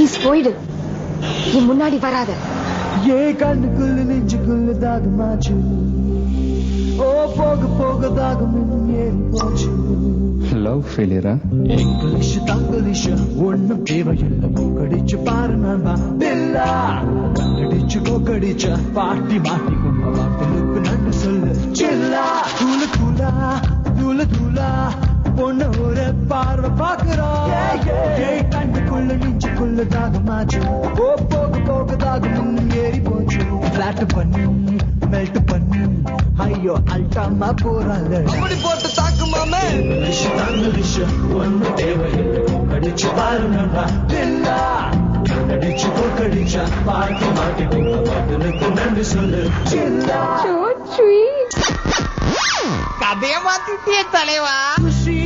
Please போயிடு, என் முன்னாடி வராத. ஏ கண்ணுக்குள்ள நெஞ்சுக்குள்ள தாகமாச்சு, ஓ போக போக தாகம் இன்னும் ஏறி போச்சு. லவ் ஃபெயிலியரா? இங்கிலீஷ் தங்கிலீஷ் ஒண்ணும் தேவையில்லை, மூக்கடிச்சு பாரு நண்பா பில்லா. கண்ணடிச்சு கோக்கடிச்ச பாட்டி மாட்டி கொண்ட வார்த்தைகளுக்கு நன்றி சொல்லு சில்லா. தூள தூளா தூள தூளா பொண்ணு ஒரு பார்வை பாக்குறோம். கண்ணுக்குள்ள நெஞ்சுக்குள்ள தாகமாச்சு, ஓ போக போக தாகம் இன்னும் ஏறி போச்சு. பிளாட் பண்ணி மெல்ட் பண்ணி ஐயோ அல்டாமா போறாங்க. அப்படி போட்டு தாக்குமாமே. இங்கிலீஷ் ஒண்ணு தேவையில்லை, கடிச்சு பாரு நண்பா பில்லா. கடிச்சு கோக்கடிச்ச பாட்டி மாட்டி கொண்ட வார்த்தைகளுக்கு நன்றி சொல்லு சில்லா. So sweet. கதைய மாத்திட்டியே தலைவா. खुशी